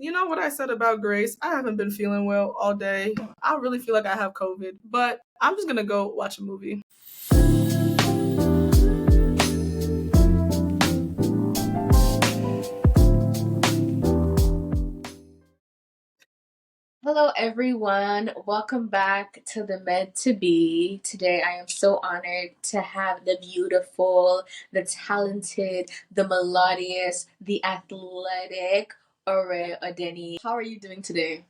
You know what I said about Grace? I haven't been feeling well all day. I really feel like I have COVID, but I'm just gonna go watch a movie. Hello, everyone. Welcome back to the Med to Be. Today, I am so honored to have the beautiful, the talented, the melodious, the athletic Odeniyi. How are you doing today?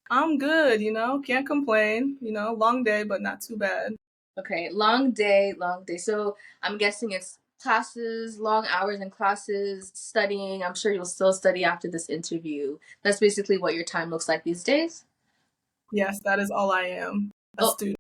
I'm good, can't complain. Long day, but not too bad. Okay, long day, long day. So I'm guessing it's classes, long hours in classes, studying. I'm sure you'll still study after this interview. That's basically what your time looks like these days. Yes, that is all I am, a Oh, student.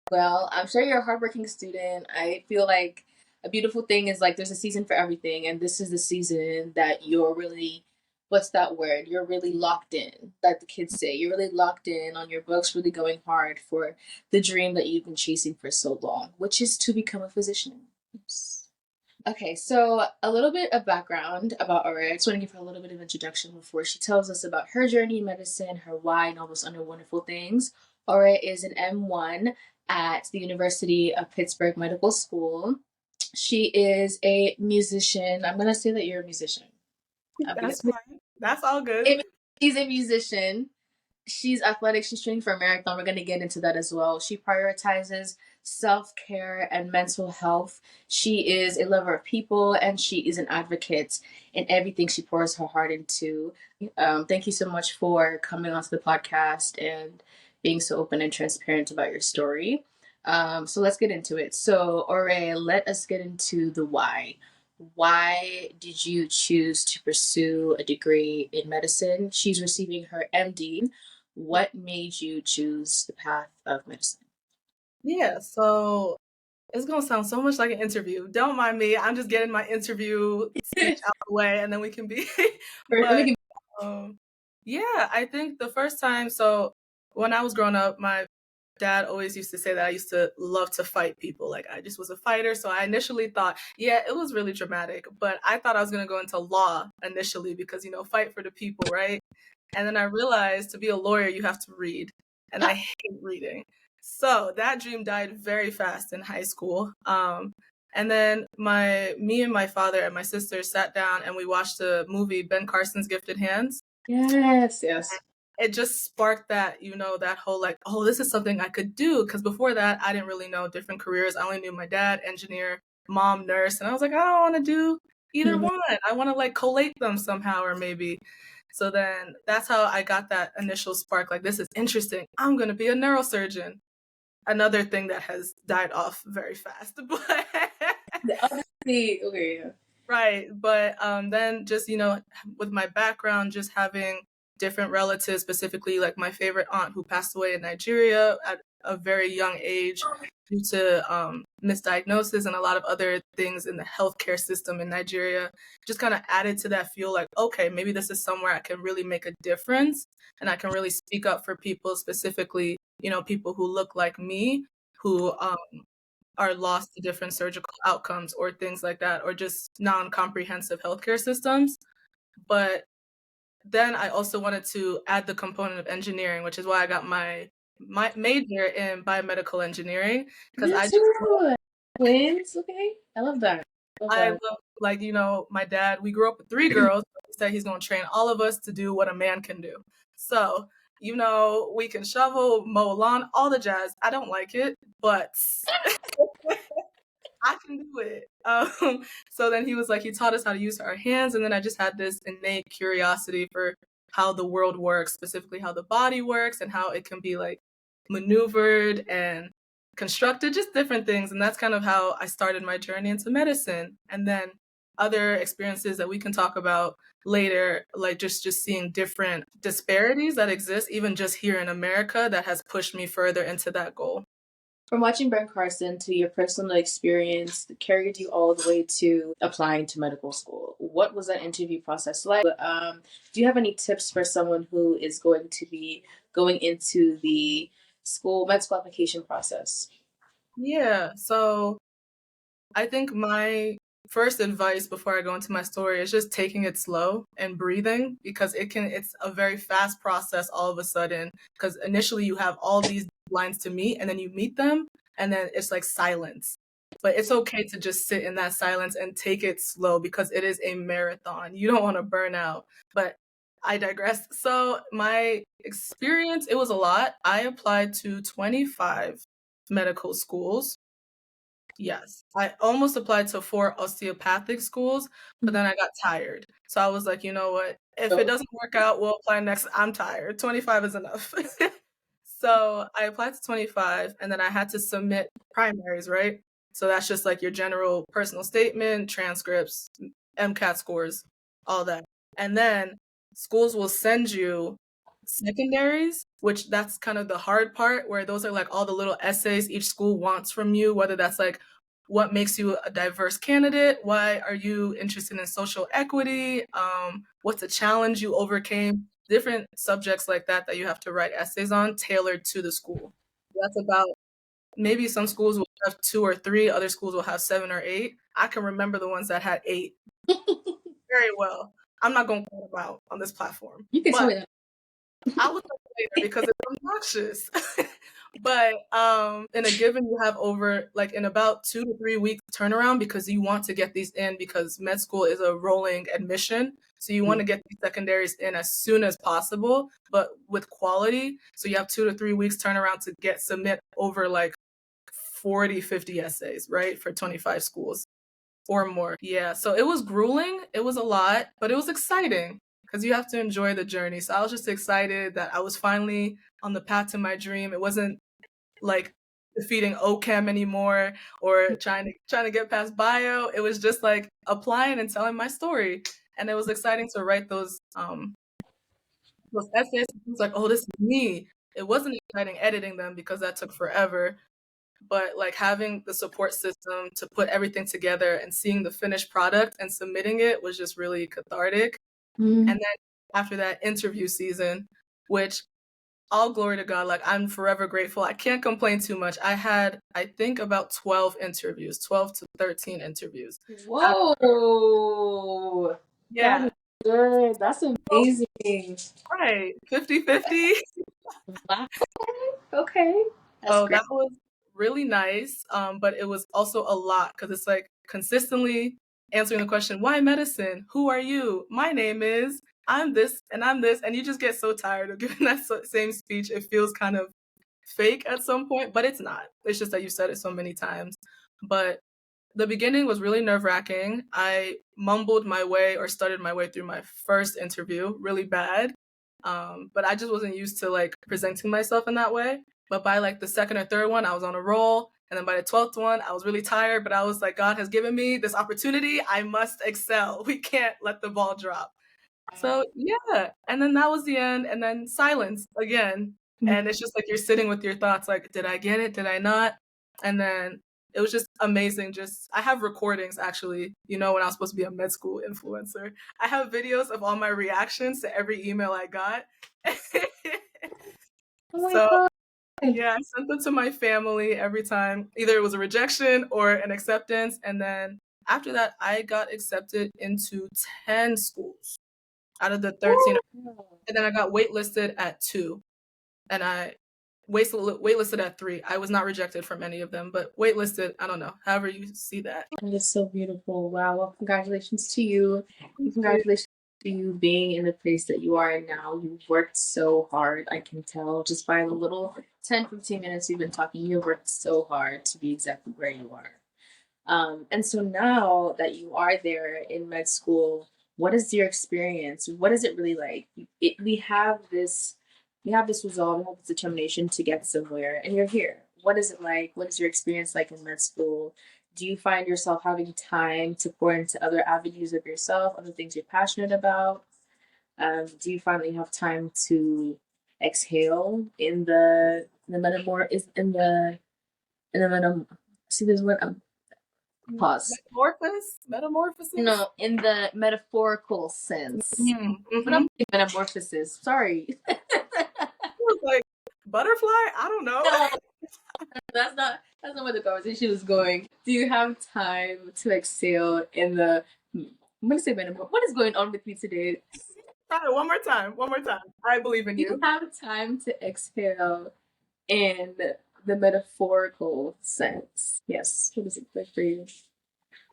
well, I'm sure you're a hardworking student. I feel like a beautiful thing is like there's a season for everything, and this is the season that you're really, what's that word? You're really locked in, that the kids say. You're really locked in on your books, really going hard for the dream that you've been chasing for so long, which is to become a physician. Oops. Okay, so a little bit of background about Aura. I just want to give her a little bit of introduction before she tells us about her journey in medicine, her why, and all those other wonderful things. Aura is an M1 at the University of Pittsburgh Medical School. She is a musician. I'm going to say that you're a musician. That's fine. That's all good. She's a musician. She's athletic. She's training for a marathon. We're going to get into that as well. She prioritizes self-care and mental health. She is a lover of people, and she is an advocate in everything she pours her heart into. Thank you so much for coming onto the podcast and being so open and transparent about your story. So let's get into it. So, Ore, let us get into the why. Why did you choose to pursue a degree in medicine? She's receiving her MD. What made you choose the path of medicine? Yeah, so it's gonna sound so much like an interview. Don't mind me. I'm just getting my interview speech out the way, and then we can be. But yeah, I think the first time. So when I was growing up, my dad always used to say that I used to love to fight people. Like I just was a fighter. So I initially thought, yeah, it was really dramatic, but I thought I was gonna go into law initially because fight for the people, right? And then I realized to be a lawyer, you have to read, and I hate reading. So that dream died very fast in high school. And then me and my father and my sister sat down and we watched the movie Ben Carson's Gifted Hands. Yes. It just sparked that, that whole like, oh, this is something I could do. Because before that, I didn't really know different careers. I only knew my dad, engineer, mom, nurse. And I was like, I don't want to do either one. I want to like collate them somehow or maybe. So then that's how I got that initial spark. Like, this is interesting. I'm going to be a neurosurgeon. Another thing that has died off very fast. But Okay. right. But then just, with my background, just having different relatives, specifically like my favorite aunt who passed away in Nigeria at a very young age due to misdiagnosis and a lot of other things in the healthcare system in Nigeria, just kind of added to that feel like, okay, maybe this is somewhere I can really make a difference and I can really speak up for people, specifically, people who look like me, who are lost to different surgical outcomes or things like that, or just non-comprehensive healthcare systems. But then I also wanted to add the component of engineering, which is why I got my major in biomedical engineering, because I just twins. Okay, I love that. I love, like, my dad, we grew up with 3 girls. He said he's going to train all of us to do what a man can do. So, we can shovel, mow lawn, all the jazz. I don't like it, but I can do it. So then he was like, he taught us how to use our hands. And then I just had this innate curiosity for how the world works, specifically how the body works and how it can be like maneuvered and constructed, just different things. And that's kind of how I started my journey into medicine. And then other experiences that we can talk about later, like just seeing different disparities that exist, even just here in America, that has pushed me further into that goal. From watching Ben Carson to your personal experience that carried you all the way to applying to medical school, what was that interview process like? Do you have any tips for someone who is going to be going into the med school application process? Yeah, so I think my first advice before I go into my story is just taking it slow and breathing, because it's a very fast process all of a sudden, because initially you have all these lines to meet and then you meet them and then it's like silence. But it's okay to just sit in that silence and take it slow, because it is a marathon. You don't want to burn out. But I digress. So my experience, it was a lot. I applied to 25 medical schools. Yes. I almost applied to 4 osteopathic schools, but then I got tired. So I was like, you know what? If it So, doesn't work out, we'll apply next. I'm tired. 25 is enough. So I applied to 25, and then I had to submit primaries, right? So that's just like your general personal statement, transcripts, MCAT scores, all that. And then schools will send you secondaries, which that's kind of the hard part, where those are like all the little essays each school wants from you, whether that's like what makes you a diverse candidate, why are you interested in social equity, what's a challenge you overcame, different subjects like that that you have to write essays on tailored to the school. That's about, maybe some schools will have 2 or 3, other schools will have 7 or 8. I can remember the ones that had 8 very well. I'm not going to call them out on this platform, you can tell but me that. I'll look up later because it's obnoxious. But in a given, you have over, like, in about 2 to 3 weeks turnaround, because you want to get these in, because med school is a rolling admission. So you want to get these secondaries in as soon as possible, but with quality. So you have 2 to 3 weeks turnaround to submit over like 40, 50 essays, right? For 25 schools or more. Yeah. So it was grueling. It was a lot, but it was exciting because you have to enjoy the journey. So I was just excited that I was finally on the path to my dream. It wasn't like defeating OChem anymore, or trying to get past bio. It was just like applying and telling my story. And it was exciting to write those essays. It was like, oh, this is me. It wasn't exciting editing them because that took forever. But like having the support system to put everything together and seeing the finished product and submitting it was just really cathartic. Mm. And then after that, interview season, which, all glory to God, like I'm forever grateful. I can't complain too much. I had, I think, about 12 interviews, 12 to 13 interviews. Whoa, that Yeah. is good. That's Oh, amazing. right. 50-50. Wow. Okay, that's So great. that was really nice. But it was also a lot, because it's like consistently answering the question, why medicine? Who are you? My name is, I'm this, and I'm this. And you just get so tired of giving that same speech. It feels kind of fake at some point, but it's not. It's just that you've said it so many times. But the beginning was really nerve-wracking. I mumbled my way, or stuttered my way through my first interview really bad. But I just wasn't used to like presenting myself in that way. But by like the second or third one, I was on a roll. And then by the 12th one, I was really tired, but I was like, God has given me this opportunity. I must excel. We can't let the ball drop. So yeah, and then that was the end, and then silence again. And it's just like you're sitting with your thoughts, like, did I get it? Did I not? And then it was just amazing. Just, I have recordings actually, when I was supposed to be a med school influencer. I have videos of all my reactions to every email I got. Oh my So god. yeah, I sent them to my family every time. Either it was a rejection or an acceptance. And then after that, I got accepted into 10 schools out of the 13. And then I got waitlisted at 2, and I waitlisted at 3. I was not rejected from any of them, but waitlisted, I don't know, however you see that. That is so beautiful. Wow. Well, congratulations to you. Thank you. Congratulations to you being in the place that you are now. You've worked so hard. I can tell just by the little 10, 15 minutes you've been talking, you've worked so hard to be exactly where you are. And so now that you are there in med school, what is your experience? What is it really like? We have this resolve, we have this determination to get somewhere, and you're here. What is it like? What is your experience like in med school? Do you find yourself having time to pour into other avenues of yourself, other things you're passionate about? Do you find that you have time to exhale in the metamor is in the metam see there's what pause. Metamorphosis? No, in the metaphorical sense. But I'm Mm-hmm. metamorphosis. Sorry. It was like butterfly? I don't know. No, That's not where the conversation is going. Do you have time to exhale in the I'm gonna say minimum. What is going on with me today? Try it one more time. One more time. I believe in Do you you. have time to exhale in the metaphorical sense? Yes. What does it like for you?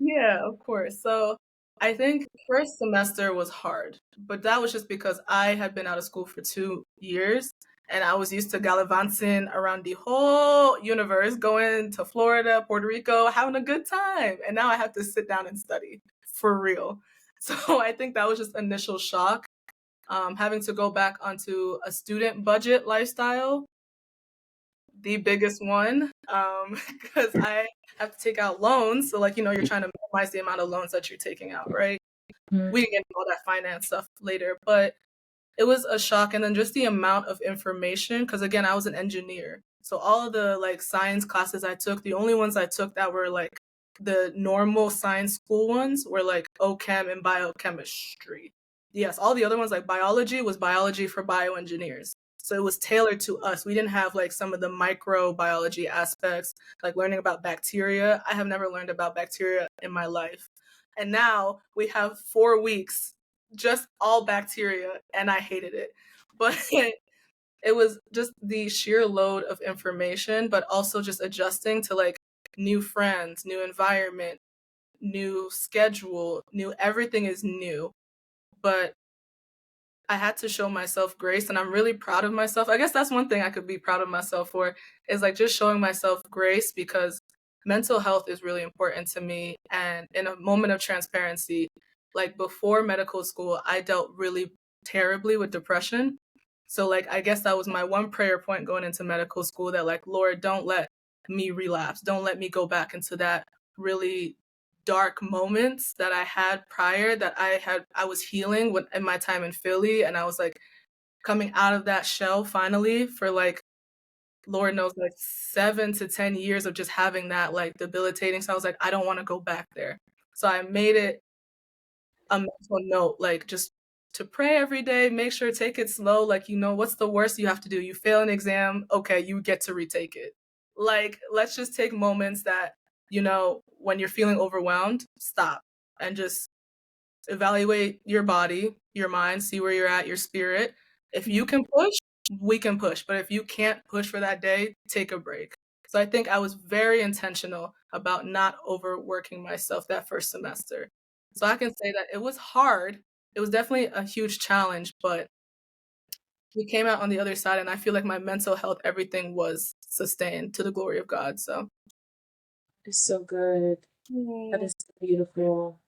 Yeah, of course. So I think first semester was hard, but that was just because I had been out of school for 2 years and I was used to gallivanting around the whole universe, going to Florida, Puerto Rico, having a good time. And now I have to sit down and study for real. So I think that was just initial shock. Having to go back onto a student budget lifestyle, the biggest one, because I have to take out loans. So, like, you're trying to minimize the amount of loans that you're taking out, right? We can get into all that finance stuff later, but it was a shock. And then just the amount of information, because again, I was an engineer. So all of the like science classes I took, the only ones I took that were like the normal science school ones were like OChem and biochemistry. Yes, all the other ones like biology was biology for bioengineers. So it was tailored to us. We didn't have like some of the microbiology aspects, like learning about bacteria. I have never learned about bacteria in my life. And now we have 4 weeks just all bacteria, and I hated it. But it was just the sheer load of information, but also just adjusting to like new friends, new environment, new schedule, new everything is new. But I had to show myself grace, and I'm really proud of myself. I guess that's one thing I could be proud of myself for, is like just showing myself grace, because mental health is really important to me. And in a moment of transparency, like before medical school, I dealt really terribly with depression. So like I guess that was my one prayer point going into medical school, that like, Lord, don't let me relapse. Don't let me go back into that really dark moments that I had prior, that I was healing when in my time in Philly, and I was like coming out of that shell finally for like Lord knows like 7 to 10 years of just having that like debilitating. So I was like, I don't want to go back there. So I made it a mental note, like just to pray every day, make sure take it slow. Like, what's the worst you have to do? You fail an exam, okay, you get to retake it. Like, let's just take moments that, when you're feeling overwhelmed, stop and just evaluate your body, your mind, see where you're at, your spirit. If you can push, we can push. But if you can't push for that day, take a break. So I think I was very intentional about not overworking myself that first semester. So I can say that it was hard. It was definitely a huge challenge, but we came out on the other side, and I feel like my mental health, everything was sustained to the glory of God. So It's so good. That mm, is so beautiful.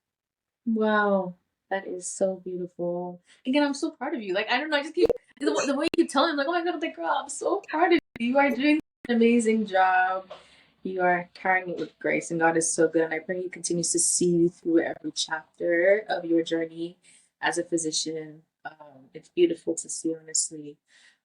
Wow. That is so beautiful. Again, I'm so proud of you. Like, I don't know, I just keep the way you keep telling me, like, oh my god, I'm like, girl, I'm so proud of you. You are doing an amazing job. You are carrying it with grace, and God is so good. And I pray He continues to see you through every chapter of your journey as a physician. It's beautiful to see, honestly.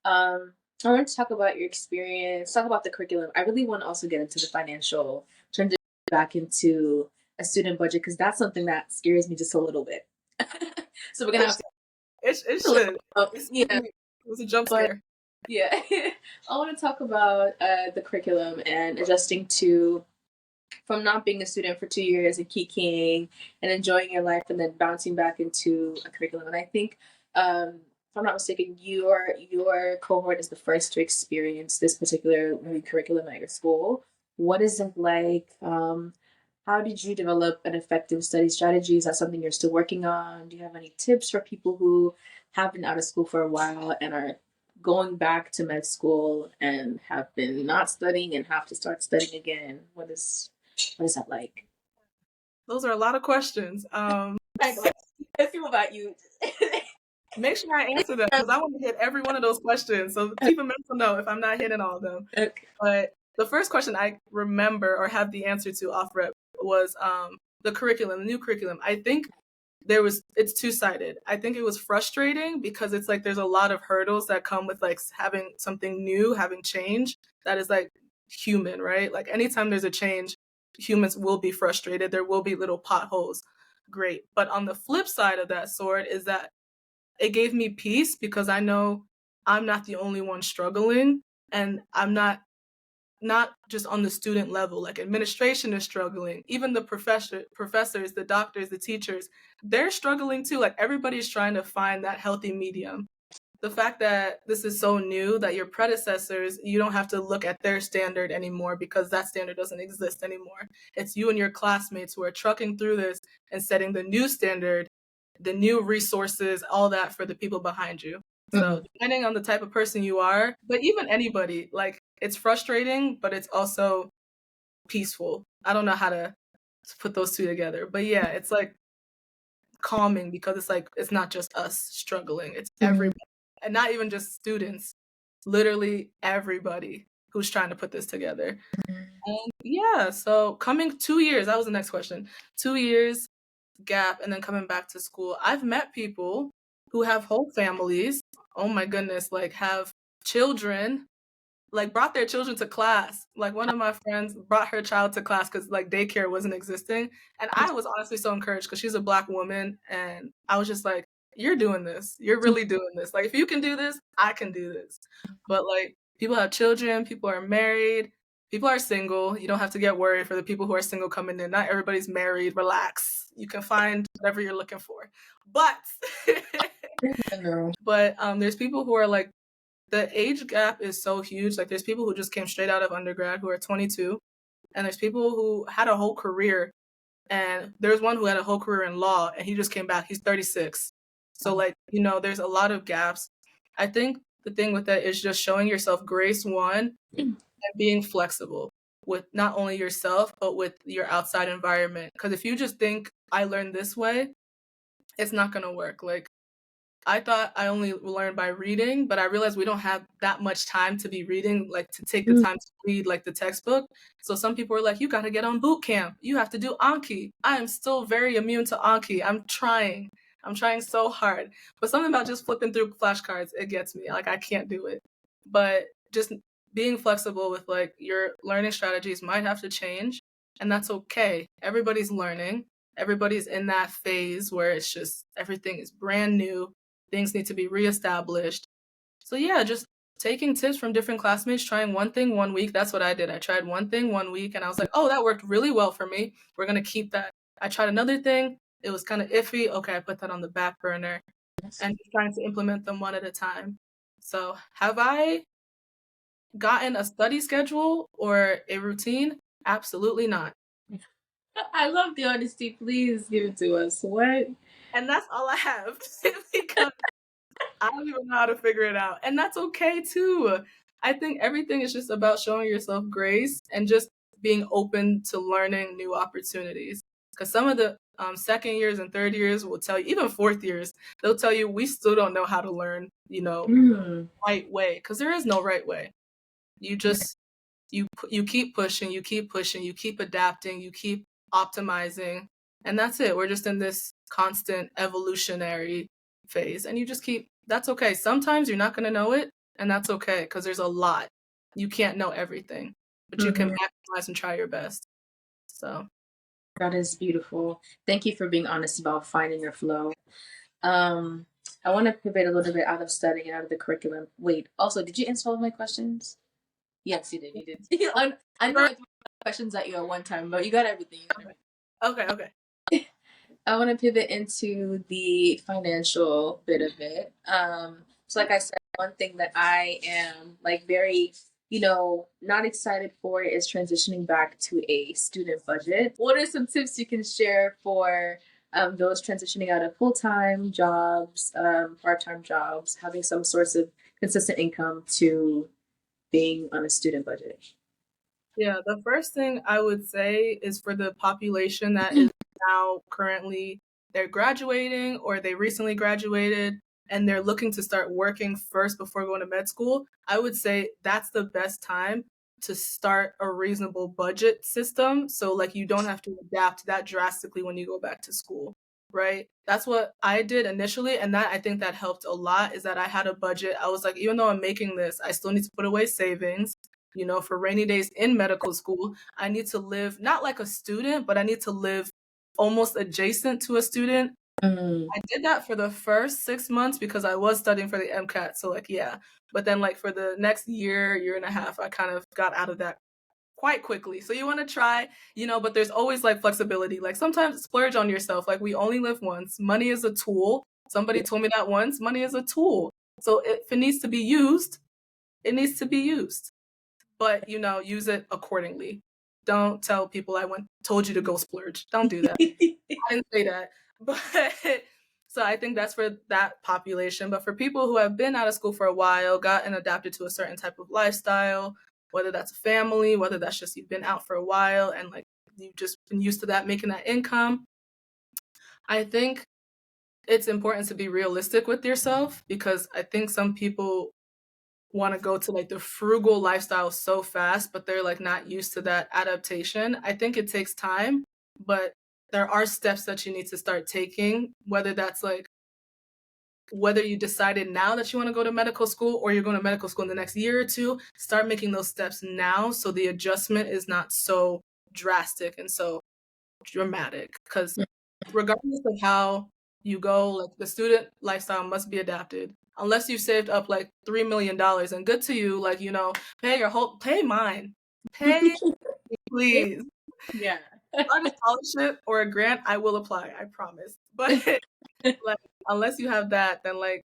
I want to talk about your experience, talk about the curriculum. I really want to also get into the financial, transition back into a student budget, because that's something that scares me just a little bit. So we're gonna have to. it should. Yeah, It was a jump but scare. yeah, I want to talk about the curriculum and adjusting to from not being a student for 2 years and kikiing and enjoying your life, and then bouncing back into a curriculum. And I think, if I'm not mistaken, your cohort is the first to experience this particular new curriculum at your school. What is it like? How did you develop an effective study strategy? Is that something you're still working on? Do you have any tips for people who have been out of school for a while and are going back to med school and have been not studying and have to start studying again? What is that like? Those are a lot of questions. I feel about you. Make sure I answer them, because I want to hit every one of those questions. So keep a mental note if I'm not hitting all of them. Okay. But the first question I remember or have the answer to off rep was the curriculum, the new curriculum. I think it's two-sided. I think it was frustrating because it's like there's a lot of hurdles that come with like having something new, having change that is like human, right? Like anytime there's a change, humans will be frustrated. There will be little potholes. Great. But on the flip side of that sword is that it gave me peace, because I know I'm not the only one struggling, and I'm not not just on the student level, like administration is struggling, even the professors, the doctors, the teachers, they're struggling too. Like everybody's trying to find that healthy medium. The fact that this is so new that your predecessors, you don't have to look at their standard anymore because that standard doesn't exist anymore. It's you and your classmates who are trucking through this and setting the new standard, the new resources, all that for the people behind you. So depending on the type of person you are, but even anybody, like it's frustrating, but it's also peaceful. I don't know how to put those two together, but yeah, it's like calming because it's like it's not just us struggling, it's everybody, and not even just students, literally everybody who's trying to put this together. And yeah, so coming 2 years, that was the next question. 2 years gap and then coming back to school. I've met people who have whole families. Oh my goodness, like have children, like brought their children to class. Like one of my friends brought her child to class because like daycare wasn't existing. And I was honestly so encouraged because she's a Black woman. And I was just like, you're doing this. You're really doing this. Like if you can do this, I can do this. But like people have children, people are married, people are single. You don't have to get worried for the people who are single coming in. Not everybody's married. Relax. You can find whatever you're looking for. But there's people who are like, the age gap is so huge. Like there's people who just came straight out of undergrad who are 22, and there's people who had a whole career, and there's one who had a whole career in law and he just came back. He's 36. So like, you know, there's a lot of gaps. I think the thing with that is just showing yourself grace, one, and being flexible with not only yourself, but with your outside environment. Because if you just think I learned this way, it's not going to work. Like I thought I only learned by reading, but I realized we don't have that much time to be reading, like to take the time to read like the textbook. So some people are like, you got to get on boot camp. You have to do Anki. I am still very immune to Anki. I'm trying so hard. But something about just flipping through flashcards, it gets me. Like I can't do it. But just being flexible with like your learning strategies might have to change, and that's okay. Everybody's learning. Everybody's in that phase where it's just everything is brand new. Things need to be reestablished. So yeah, just taking tips from different classmates, trying one thing 1 week. That's what I did. I tried one thing 1 week and I was like, oh, that worked really well for me. We're going to keep that. I tried another thing. It was kind of iffy. Okay, I put that on the back burner and just trying to implement them one at a time. So have I gotten a study schedule or a routine? Absolutely not. I love the honesty. Please give it to us. What? And that's all I have because I don't even know how to figure it out. And that's okay too. I think everything is just about showing yourself grace and just being open to learning new opportunities. Because some of the second years and third years will tell you, even fourth years, they'll tell you we still don't know how to learn, you know, right way. Because there is no right way. You just you keep pushing, you keep adapting, you keep optimizing, and that's it. We're just in this constant evolutionary phase, and you just keep. That's okay. Sometimes you're not going to know it, and that's okay because there's a lot. You can't know everything, but you can maximize and try your best. So that is beautiful. Thank you for being honest about finding your flow. I want to pivot a little bit out of studying, out of the curriculum. Wait, also, did you answer all of my questions? Yes, you did. You did. I know I threw questions at you at one time, but you got everything. Okay. I want to pivot into the financial bit of it. So like I said, one thing that I am like very, not excited for is transitioning back to a student budget. What are some tips you can share for those transitioning out of full-time jobs, part-time jobs, having some source of consistent income to being on a student budget? Yeah, the first thing I would say is for the population that is now currently they're graduating or they recently graduated and they're looking to start working first before going to med school, I would say that's the best time to start a reasonable budget system. So like you don't have to adapt that drastically when you go back to school, right? That's what I did initially. And that I think that helped a lot is that I had a budget. I was like, even though I'm making this, I still need to put away savings. For rainy days in medical school, I need to live not like a student, but I need to live almost adjacent to a student. I did that for the first 6 months because I was studying for the MCAT. So like, yeah. But then like for the next year and a half, I kind of got out of that quite quickly. So you want to try, but there's always like flexibility. Like sometimes splurge on yourself. Like we only live once. Money is a tool. Somebody told me that once. Money is a tool. So if it needs to be used, it needs to be used. But use it accordingly. Don't tell people told you to go splurge. Don't do that. I didn't say that. But so I think that's for that population. But for people who have been out of school for a while, gotten adapted to a certain type of lifestyle, whether that's a family, whether that's just you've been out for a while and like you've just been used to that, making that income, I think it's important to be realistic with yourself, because I think some people want to go to like the frugal lifestyle so fast, but they're like not used to that adaptation. I think it takes time, but there are steps that you need to start taking, whether that's like whether you decided now that you want to go to medical school or you're going to medical school in the next year or two. Start making those steps now so the adjustment is not so drastic and so dramatic, because regardless of how you go, like the student lifestyle must be adapted. Unless you've saved up like $3 million, and good to you, like, pay mine. Pay me, please. Yeah. On a scholarship or a grant, I will apply, I promise. But like, unless you have that, then like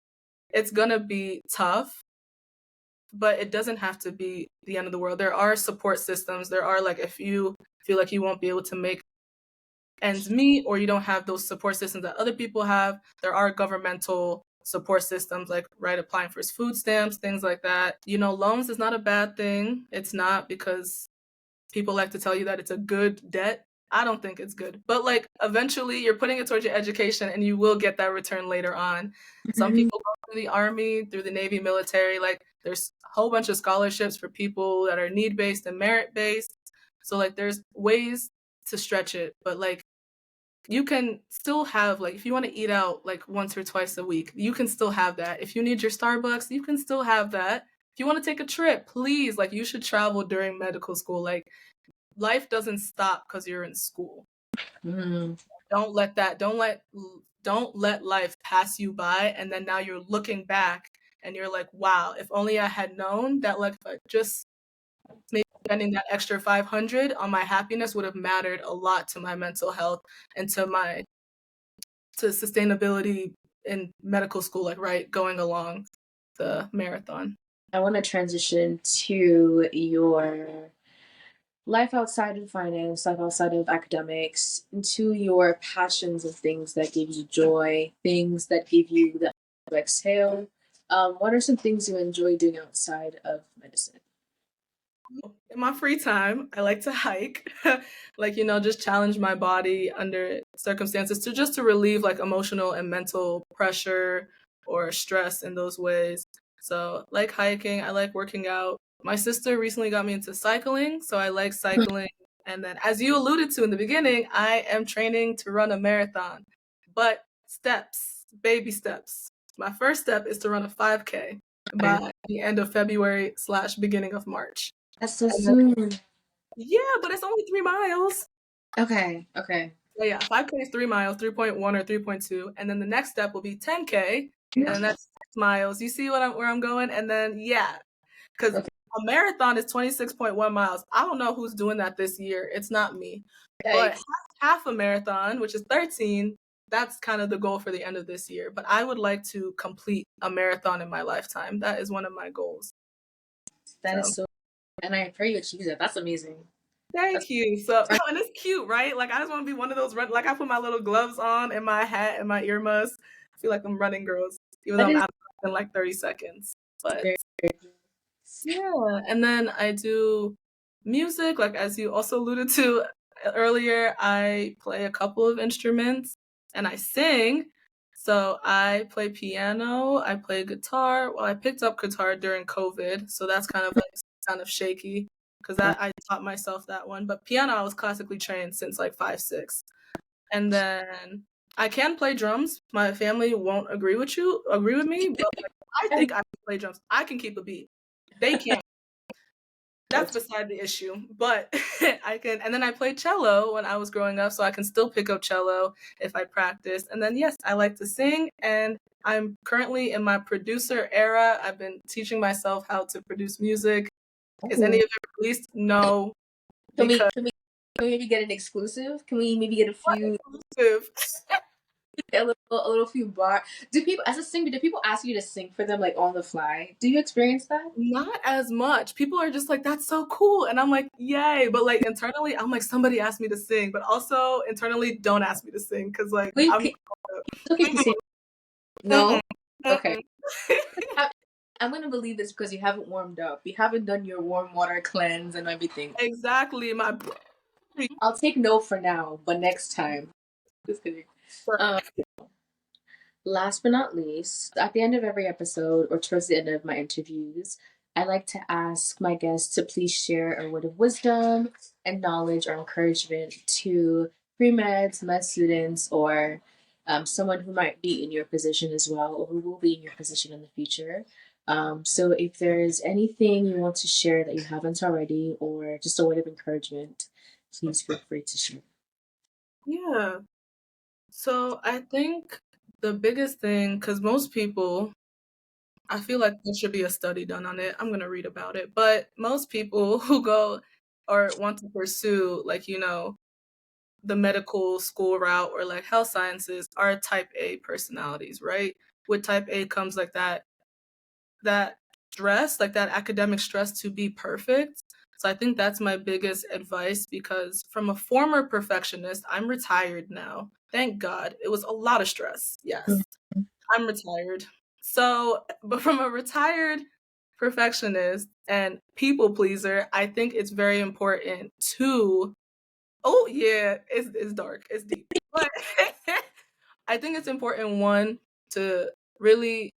it's gonna be tough, but it doesn't have to be the end of the world. There are support systems. There are like, if you feel like you won't be able to make ends meet or you don't have those support systems that other people have, there are governmental support systems, like applying for food stamps, things like that. Loans is not a bad thing. It's not, because people like to tell you that it's a good debt. I don't think it's good, but like eventually you're putting it towards your education and you will get that return later on. Some people go through the Army, through the Navy, military. Like there's a whole bunch of scholarships for people that are need-based and merit-based. So like there's ways to stretch it, but like you can still have, like, if you want to eat out like once or twice a week, you can still have that. If you need your Starbucks, you can still have that. If you want to take a trip, please, like, you should travel during medical school. Like, life doesn't stop because you're in school. Don't let life pass you by, and then now you're looking back and you're like, wow, if only I had known that, like, just maybe spending that extra 500 on my happiness would have mattered a lot to my mental health and to sustainability in medical school, like going along the marathon. I want to transition to your life outside of finance, life outside of academics, into your passions and things that give you joy, things that give you the exhale. What are some things you enjoy doing outside of medicine? In my free time, I like to hike, like, just challenge my body under circumstances to relieve like emotional and mental pressure or stress in those ways. So like hiking, I like working out. My sister recently got me into cycling, so I like cycling. And then, as you alluded to in the beginning, I am training to run a marathon, but baby steps. My first step is to run a 5K by the end of February / beginning of March. That's so soon. Yeah, but it's only 3 miles. Okay. So yeah, 5K is 3 miles, 3.1 or 3.2. And then the next step will be 10K, and that's 6 miles. You see where I'm going? And then, yeah, because a marathon is 26.1 miles. I don't know who's doing that this year. It's not me. But half a marathon, which is 13, that's kind of the goal for the end of this year. But I would like to complete a marathon in my lifetime. That is one of my goals. That is so, and I pray you achieve that. That's amazing. Thank you. So, and it's cute, right? Like, I just want to be one of those like, I put my little gloves on and my hat and my ear muffs. I feel like I'm running girls, even though I'm out in like 30 seconds. But yeah, and then I do music, like as you also alluded to earlier. I play a couple of instruments and I sing. So I play piano, I play guitar. Well, I picked up guitar during COVID, so that's kind of shaky, because I taught myself that one. But piano, I was classically trained since like 5, 6. And then I can play drums. My family won't agree with me, but like, I think I can play drums. I can keep a beat. They can't. That's beside the issue, but I can. And then I played cello when I was growing up, so I can still pick up cello if I practice. And then, yes, I like to sing, and I'm currently in my producer era. I've been teaching myself how to produce music. Is any of it released? No. Can we because can we maybe get an exclusive? Can we maybe get a few if a little few bar? Do people as a singer? Do people ask you to sing for them like on the fly? Do you experience that? not as much. People are just like, that's so cool. And I'm like, yay. But like internally, I'm like, somebody asked me to sing. But also internally, don't ask me to sing because like Wait, I'm it's okay to say mm-mm, no. Okay, mm-mm. I'm gonna believe this because you haven't warmed up. You haven't done your warm water cleanse and everything. Exactly. My I'll take no for now, but next time. Just kidding. Um, Last but not least, at the end of every episode or towards the end of my interviews, I like to ask my guests to please share a word of wisdom and knowledge or encouragement to pre-meds, med students, or someone who might be in your position as well, or who will be in your position in the future. So if there's anything you want to share that you haven't already, or just a word of encouragement, please feel free to share. yeah. So I think the biggest thing, because most people, I feel like there should be a study done on it. I'm gonna read about it. But most people who go or want to pursue like, the medical school route or like health sciences are type A personalities, right? With type A comes like that stress, like that academic stress to be perfect. So I think that's my biggest advice because from a former perfectionist, I'm retired now. Thank God. It was a lot of stress. Yes. I'm retired. So, but from a retired perfectionist and people pleaser, I think it's very important to, oh yeah, it's dark, it's deep. But I think it's important, one, to really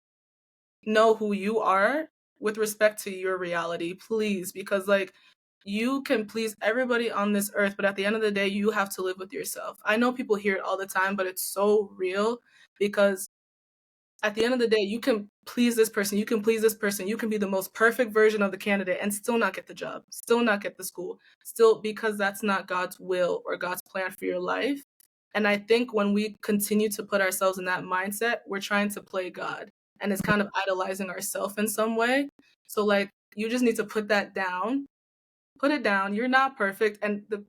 know who you are with respect to your reality, please, because like you can please everybody on this earth, but at the end of the day, you have to live with yourself. I know people hear it all the time, but it's so real because at the end of the day, you can please this person, you can please this person, you can be the most perfect version of the candidate and still not get the job, still not get the school, still because that's not God's will or God's plan for your life. And I think when we continue to put ourselves in that mindset, we're trying to play God and it's kind of idolizing ourselves in some way. So, like, you just need to put that down, put it down. You're not perfect. And the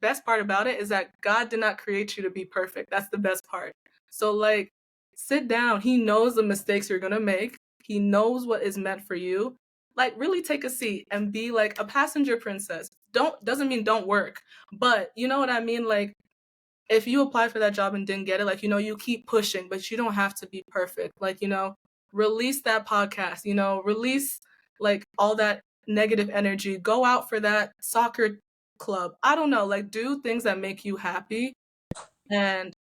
best part about it is that God did not create you to be perfect. That's the best part. So, like, sit down. He knows the mistakes you're going to make, He knows what is meant for you. Like, really take a seat and be like a passenger princess. Doesn't mean don't work, but you know what I mean? Like, if you apply for that job and didn't get it, like, you keep pushing, but you don't have to be perfect. Like, release that podcast, release like all that negative energy, go out for that soccer club. I don't know, like do things that make you happy and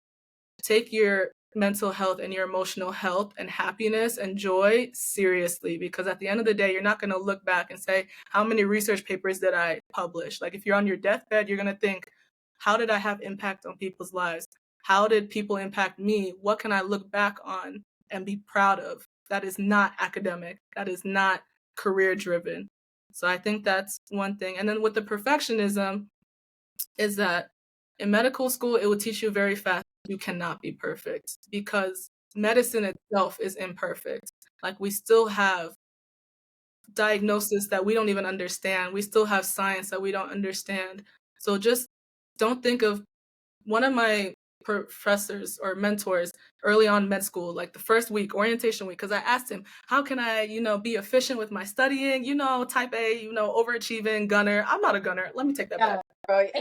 take your mental health and your emotional health and happiness and joy seriously because at the end of the day you're not going to look back and say how many research papers did I publish. Like if you're on your deathbed you're going to think how did I have impact on people's lives, how did people impact me, what can I look back on and be proud of. That is not academic, that is not career driven. So I think that's one thing. And then with the perfectionism is that in medical school, it will teach you very fast you cannot be perfect because medicine itself is imperfect. Like we still have diagnosis that we don't even understand. We still have science that we don't understand. So just don't think of one of my professors or mentors early on med school, like the first week, orientation week, because I asked him, how can I, be efficient with my studying, type A, overachieving gunner. I'm not a gunner. Let me take that back. Yeah, right.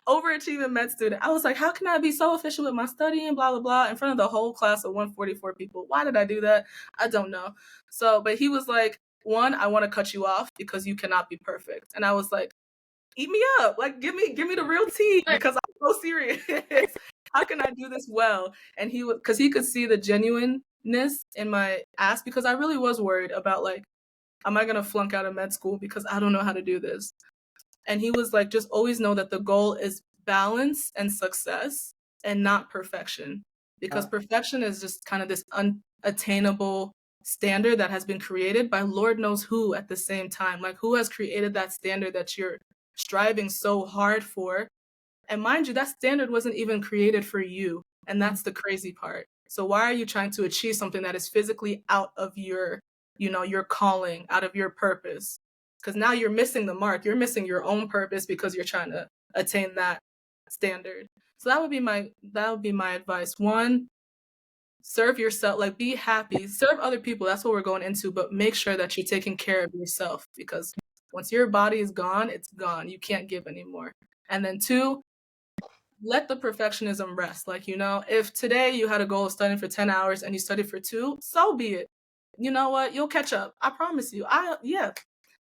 Overachieving med student. I was like, how can I be so efficient with my studying, blah, blah, blah, in front of the whole class of 144 people? Why did I do that? I don't know. So, but he was like, one, I want to cut you off because you cannot be perfect. And I was like, eat me up. Like, give me the real tea because I'm so serious. How can I do this well? And he would, because he could see the genuineness in my ask because I really was worried about like, am I going to flunk out of med school because I don't know how to do this? And he was like, just always know that the goal is balance and success and not perfection. Because perfection is just kind of this unattainable standard that has been created by Lord knows who at the same time. Like, who has created that standard that you're striving so hard for? And mind you, that standard wasn't even created for you. And that's the crazy part. So why are you trying to achieve something that is physically out of your, your calling, out of your purpose? because now you're missing the mark. You're missing your own purpose because you're trying to attain that standard. So that would be my advice. One, serve yourself, like be happy, serve other people. That's what we're going into, but make sure that you're taking care of yourself, because once your body is gone, it's gone. You can't give anymore. And then two, let the perfectionism rest. Like, if today you had a goal of studying for 10 hours and you studied for 2, so be it. You know what? You'll catch up. I promise you.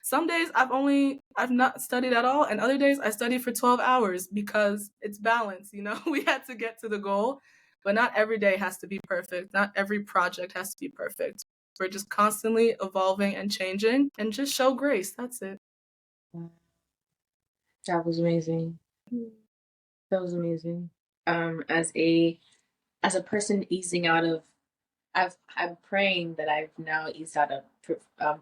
Some days I've not studied at all, and other days I study for 12 hours because it's balance. We had to get to the goal, but not every day has to be perfect. Not every project has to be perfect. We're just constantly evolving and changing, and just show grace. That's it. That was amazing. That was amazing. As a person easing out of, I'm praying that I've now eased out of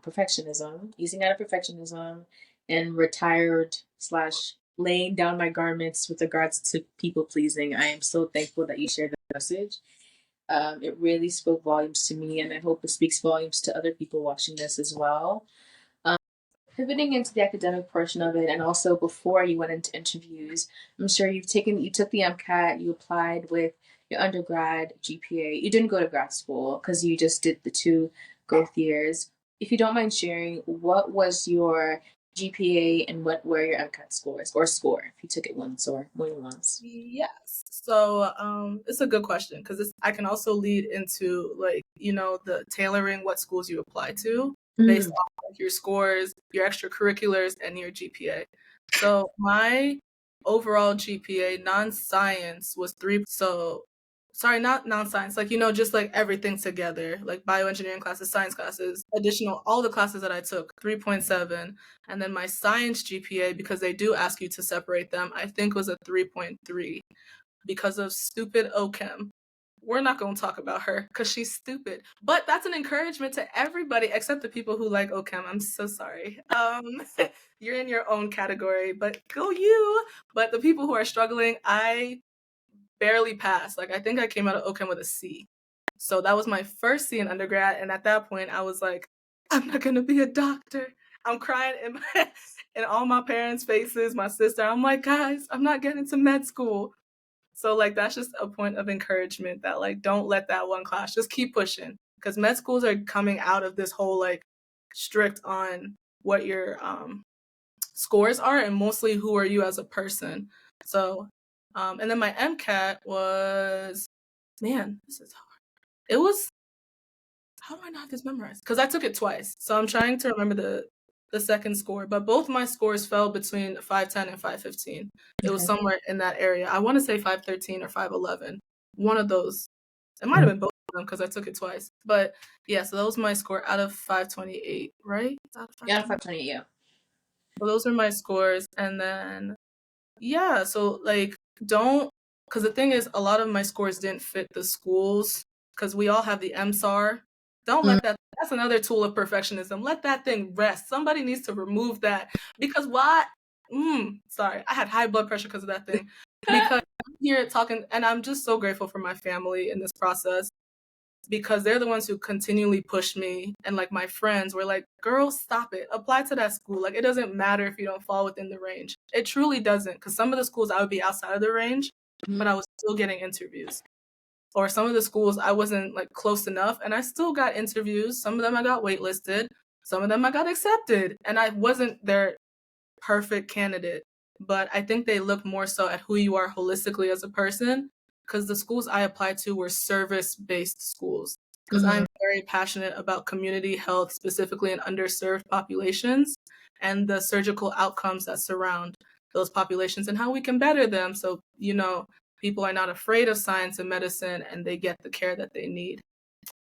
perfectionism, easing out of perfectionism, and retired slash laying down my garments with regards to people pleasing. I am so thankful that you shared the message. It really spoke volumes to me, and I hope it speaks volumes to other people watching this as well. Pivoting into the academic portion of it, and also before you went into interviews, I'm sure you took the MCAT, you applied with your undergrad GPA. You didn't go to grad school because you just did the 2 growth years. If you don't mind sharing, what was your GPA and what were your MCAT scores, or score if you took it once or more than once? Yes. So it's a good question, because I can also lead into the tailoring what schools you apply to based on your scores, your extracurriculars, and your GPA. So my overall GPA non-science was 3. So sorry, not non-science, just like everything together, like bioengineering classes, science classes, additional, all the classes that I took, 3.7. And then my science GPA, because they do ask you to separate them, I think was a 3.3 because of stupid OChem. We're not going to talk about her because she's stupid. But that's an encouragement to everybody except the people who like OChem. I'm so sorry. You're in your own category, but go you. But the people who are struggling, I barely passed. Like, I think I came out of OChem with a C. So that was my first C in undergrad. And at that point, I was like, I'm not going to be a doctor. I'm crying in all my parents' faces, my sister. I'm like, guys, I'm not getting to med school. So, that's just a point of encouragement that, don't let that one class, just keep pushing. Because med schools are coming out of this whole, strict on what your scores are, and mostly who are you as a person. So, and then my MCAT was, man, this is hard. It was, how do I not have this memorized? Because I took it twice. So I'm trying to remember the second score, but both my scores fell between 510 and 515. It was somewhere in that area. I want to say 513 or 511. One of those. It might have been both of them because I took it twice. But yeah, so that was my score out of 528, right? Yeah, 528, yeah. So those are my scores. And then, yeah, so because the thing is, a lot of my scores didn't fit the schools because we all have the MSAR. Don't let that's another tool of perfectionism. Let that thing rest. Somebody needs to remove that, because why? Sorry, I had high blood pressure because of that thing. Because I'm here talking, and I'm just so grateful for my family in this process, because they're the ones who continually push me. And my friends were like, girl, stop it. Apply to that school. It doesn't matter if you don't fall within the range. It truly doesn't, because some of the schools I would be outside of the range, but I was still getting interviews. Or some of the schools I wasn't close enough, and I still got interviews. Some of them I got waitlisted. Some of them I got accepted, and I wasn't their perfect candidate. But I think they look more so at who you are holistically as a person, because the schools I applied to were service-based schools. Because I'm very passionate about community health, specifically in underserved populations, and the surgical outcomes that surround those populations and how we can better them. So, people are not afraid of science and medicine, and they get the care that they need.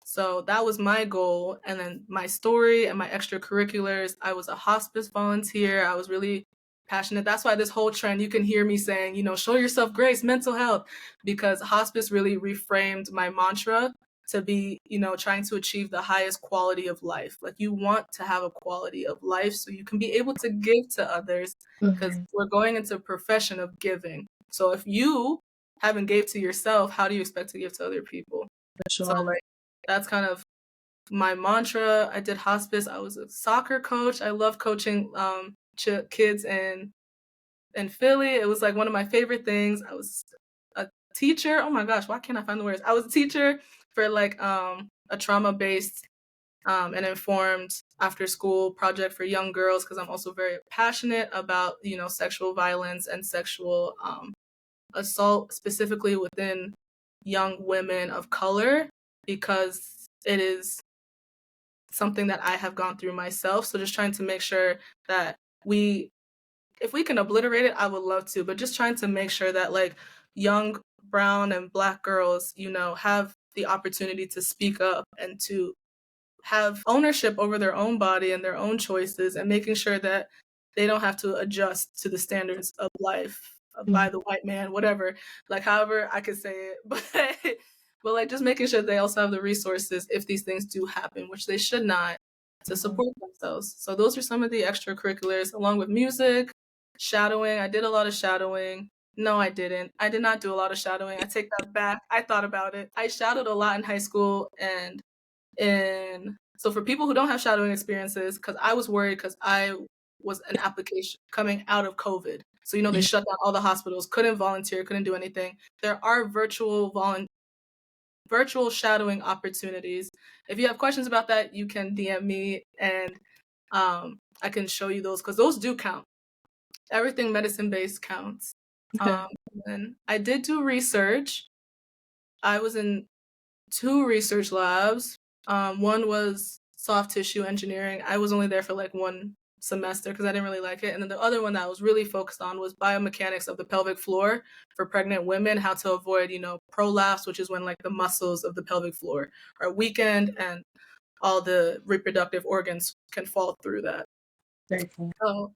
So that was my goal. And then my story and my extracurriculars, I was a hospice volunteer. I was really passionate. That's why this whole trend, you can hear me saying, show yourself grace, mental health, because hospice really reframed my mantra to be, trying to achieve the highest quality of life. You want to have a quality of life so you can be able to give to others, because we're going into a profession of giving. So if you haven't gave to yourself, how do you expect to give to other people? For sure. So that's kind of my mantra. I did hospice. I was a soccer coach. I love coaching kids in Philly. It was like one of my favorite things. I was a teacher. Oh my gosh, why can't I find the words? I was a teacher for like a trauma-based and informed after school project for young girls, because I'm also very passionate about, sexual violence and sexual assault, specifically within young women of color, because it is something that I have gone through myself. So just trying to make sure that if we can obliterate it, I would love to, but just trying to make sure that like young brown and black girls, have the opportunity to speak up and to have ownership over their own body and their own choices, and making sure that they don't have to adjust to the standards of life by the white man, whatever, like however I could say it, but like just making sure they also have the resources if these things do happen, which they should not, to support themselves. So those are some of the extracurriculars, along with music, shadowing. I did a lot of shadowing. No, I didn't. I did not do a lot of shadowing. I take that back. I thought about it. I shadowed a lot in high school, and so for people who don't have shadowing experiences, because I was worried, because I was an application coming out of COVID. So, they shut down all the hospitals, couldn't volunteer, couldn't do anything. There are virtual shadowing opportunities. If you have questions about that, you can DM me, and I can show you those, because those do count. Everything medicine-based counts. And I did do research. I was in 2 research labs. One was soft tissue engineering. I was only there for like 1 semester because I didn't really like it. And then the other one that I was really focused on was biomechanics of the pelvic floor for pregnant women, how to avoid, prolapse, which is when like the muscles of the pelvic floor are weakened and all the reproductive organs can fall through that. Very cool. So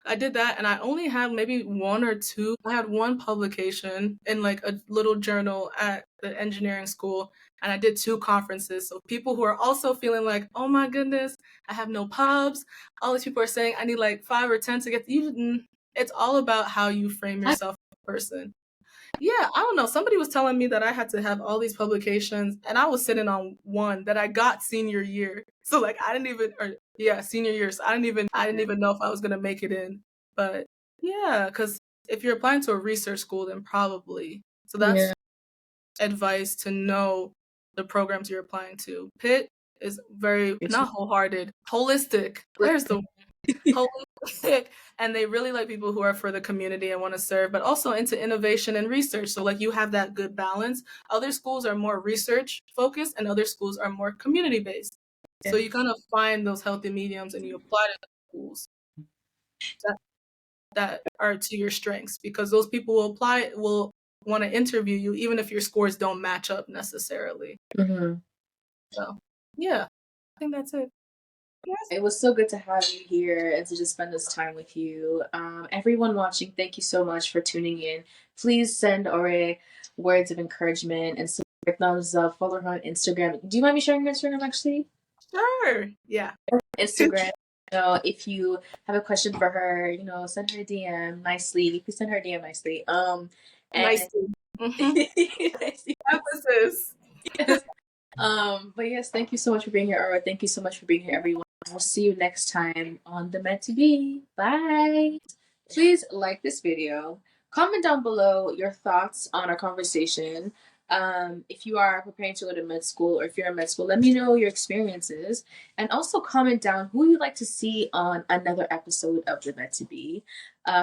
I did that, and I only had maybe 1 or 2. I had 1 publication in like a little journal at the engineering school, and I did 2 conferences. So people who are also feeling like, oh my goodness, I have no pubs. All these people are saying I need like 5 or 10 to get to you. It's all about how you frame yourself as a person. Yeah, I don't know. Somebody was telling me that I had to have all these publications, and I was sitting on 1 that I got senior year. So like senior year. So I didn't even know if I was gonna make it in. But yeah, because if you're applying to a research school, then probably. So that's advice to know the programs you're applying to. Pitt is very not wholehearted, holistic. There's the holistic, and they really like people who are for the community and want to serve, but also into innovation and research. So like you have that good balance. Other schools are more research focused, and other schools are more community based. So you kind of find those healthy mediums, and you apply to the schools that are to your strengths, because those people will want to interview you even if your scores don't match up necessarily. So yeah, I think that's it. Yes. It was so good to have you here and to just spend this time with you. Everyone watching, thank you so much for tuning in. Please send Ore words of encouragement and some thumbs up. Follow her on Instagram. Do you mind me sharing your Instagram actually? Sure. Yeah. Instagram. If you have a question for her, send her a DM nicely. Please send her a DM nicely. Nicely. Nicely. Emphasis. Yes. But yes, thank you so much for being here, Aura. Thank you so much for being here, everyone. We'll see you next time on The Meant to Be. Bye. Please like this video. Comment down below your thoughts on our conversation. If you are preparing to go to med school, or if you're in med school, let me know your experiences. And also comment down who you'd like to see on another episode of The Meant to Be.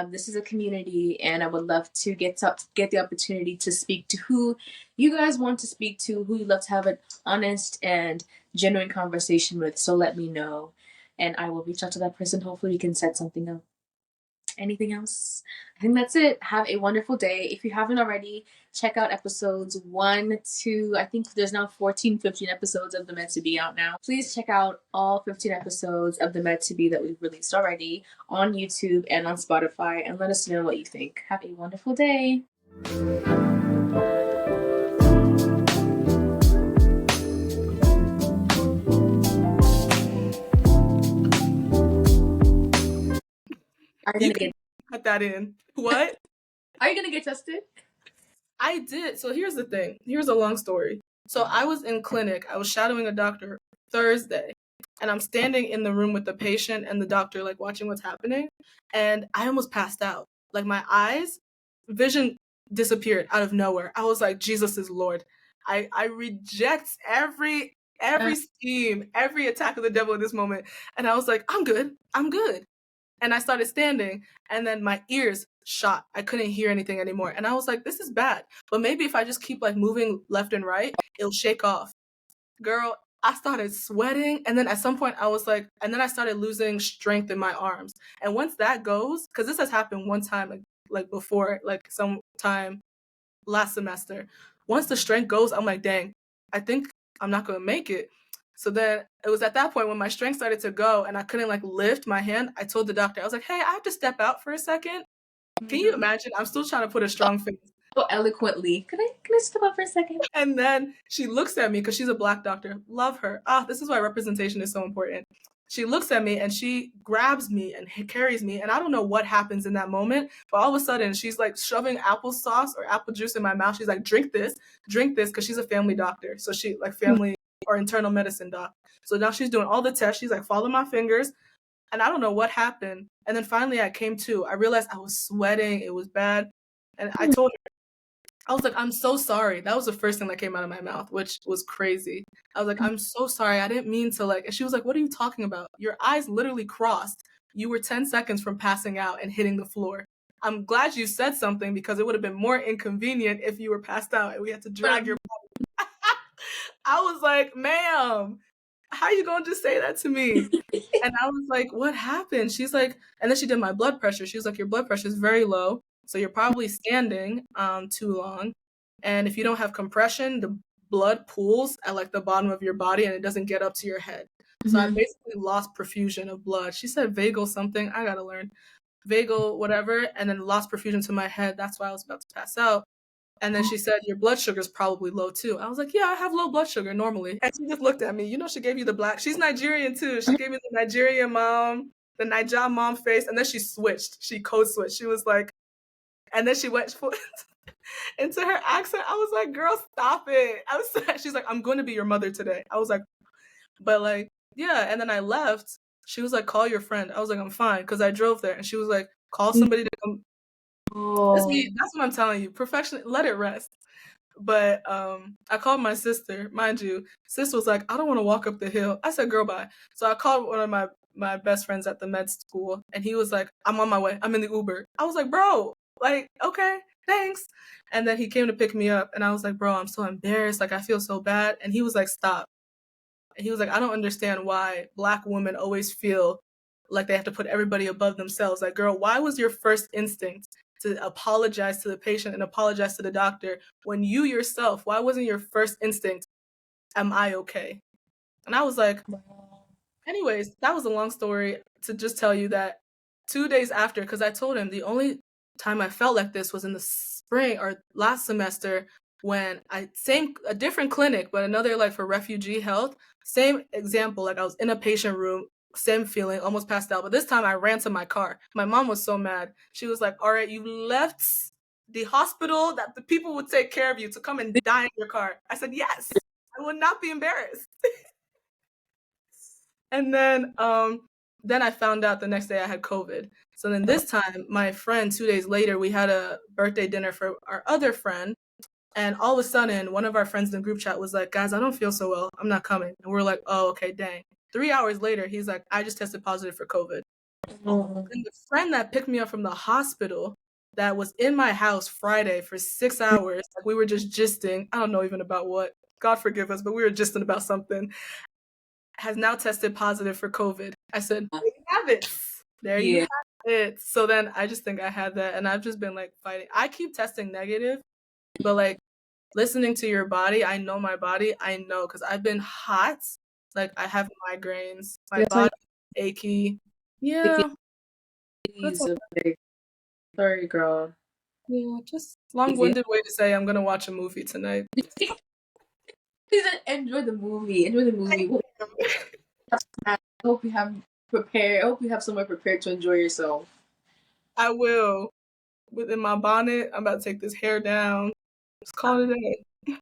This is a community, and I would love to get the opportunity to speak to who you guys want to speak to, who you'd love to have an honest and genuine conversation with. So let me know, and I will reach out to that person. Hopefully we can set something up. Anything else? I think that's it. Have a wonderful day. If you haven't already, check out episodes 1, 2, I think there's now 14, 15 episodes of The Meant to Be out now. Please check out all 15 episodes of The Meant to Be that we've released already on YouTube and on Spotify, and let us know what you think. Have a wonderful day. You can put that in. What? Are you gonna get tested? I did. So here's the thing. Here's a long story. So I was in clinic. I was shadowing a doctor Thursday, and I'm standing in the room with the patient and the doctor, like watching what's happening, and I almost passed out. Like my eyes, vision disappeared out of nowhere. I was like, Jesus is Lord. I reject every scheme, every attack of the devil in this moment. And I was like, I'm good. I'm good. And I started standing, and then my ears shot. I couldn't hear anything anymore. And I was like, this is bad. But maybe if I just keep like moving left and right, it'll shake off. Girl, I started sweating. And then at some point I was like, and then I started losing strength in my arms. And once that goes, because this has happened one time, like before, like some time last semester. Once the strength goes, I'm like, dang, I think I'm not gonna make it. So then it was at that point when my strength started to go and I couldn't like lift my hand. I told the doctor, I was like, hey, I have to step out for a second. Can you imagine? I'm still trying to put a strong face. So eloquently. Can I step up for a second? And then she looks at me because she's a Black doctor. Love her. Ah, this is why representation is so important. She looks at me and she grabs me and carries me. And I don't know what happens in that moment, but all of a sudden she's like shoving applesauce or apple juice in my mouth. She's like, drink this, because she's a family doctor. So she like family or internal medicine doc. So now she's doing all the tests. She's like, follow my fingers. And I don't know what happened. And then finally I came to. I realized I was sweating. It was bad. And I told her, I was like, I'm so sorry. That was the first thing that came out of my mouth, which was crazy. I was like, I'm so sorry. I didn't mean to like, and she was like, what are you talking about? Your eyes literally crossed. You were 10 seconds from passing out and hitting the floor. I'm glad you said something because it would have been more inconvenient if you were passed out and we had to drag your body. I was like, ma'am, how you gonna just say that to me? And I was like, what happened? She's like, and then she did my blood pressure. She was like, your blood pressure is very low. So you're probably standing too long. And if you don't have compression, the blood pools at like the bottom of your body and it doesn't get up to your head. So I basically lost perfusion of blood. She said vagal something. I gotta learn. Vagal, whatever, and then lost perfusion to my head. That's why I was about to pass out. And then she said, your blood sugar is probably low too. I was like, yeah, I have low blood sugar normally. And she just looked at me. You know, she gave you the black. She's Nigerian too. She gave me the Nigerian mom, the Niger mom face. And then she switched. She code switched. She was like, and then she went into her accent. I was like, girl, stop it. She's like, I'm going to be your mother today. I was like, but like, yeah. And then I left. She was like, call your friend. I was like, I'm fine. Cause I drove there. And she was like, call somebody to come. That's what I'm telling you. Perfection, let it rest. But I called my sister, mind you. Sis was like, I don't want to walk up the hill. I said, girl, bye. So I called one of my best friends at the med school, and he was like, I'm on my way. I'm in the Uber. I was like, bro, like, okay, thanks. And then he came to pick me up, and I was like, bro, I'm so embarrassed. Like, I feel so bad. And he was like, stop. And he was like, I don't understand why Black women always feel like they have to put everybody above themselves. Like, girl, why was your first instinct to apologize to the patient and apologize to the doctor when you yourself, why wasn't your first instinct, am I okay? And I was like, anyways, that was a long story to just tell you that 2 days after, because I told him the only time I felt like this was in the spring or last semester when a different clinic, but another like for refugee health, same example, like I was in a patient room, same feeling, almost passed out. But this time I ran to my car. My mom was so mad. She was like, all right, you left the hospital that the people would take care of you to come and die in your car. I said, yes, I would not be embarrassed. And then I found out the next day I had COVID. So then this time, my friend, 2 days later, we had a birthday dinner for our other friend. And all of a sudden, one of our friends in the group chat was like, guys, I don't feel so well. I'm not coming. And we're like, oh, okay, dang. 3 hours later, he's like, I just tested positive for COVID. And the friend that picked me up from the hospital that was in my house Friday for 6 hours, like we were just gisting. I don't know even about what. God forgive us, but we were gisting about something. Has now tested positive for COVID. I said, there you have it. There you have it. So then I just think I had that, and I've just been like fighting. I keep testing negative, but like listening to your body, I know my body. I know because I've been hot. Like I have migraines. My body achy. Yeah. Sorry, girl. Yeah, just long-winded way to say I'm gonna watch a movie tonight. Please enjoy the movie. Enjoy the movie. I hope you have prepared. I hope you have somewhere prepared to enjoy yourself. I will. Within my bonnet, I'm about to take this hair down. Just call it a day.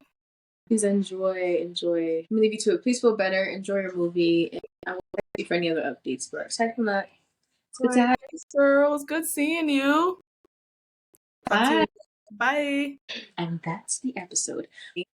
Please enjoy. I'm gonna leave you to it. Please feel better. Enjoy your movie. And I will text you for any other updates. But aside from that, it's good to have you. Girl, it's good seeing you. Talk to you. Bye. Bye. And that's the episode.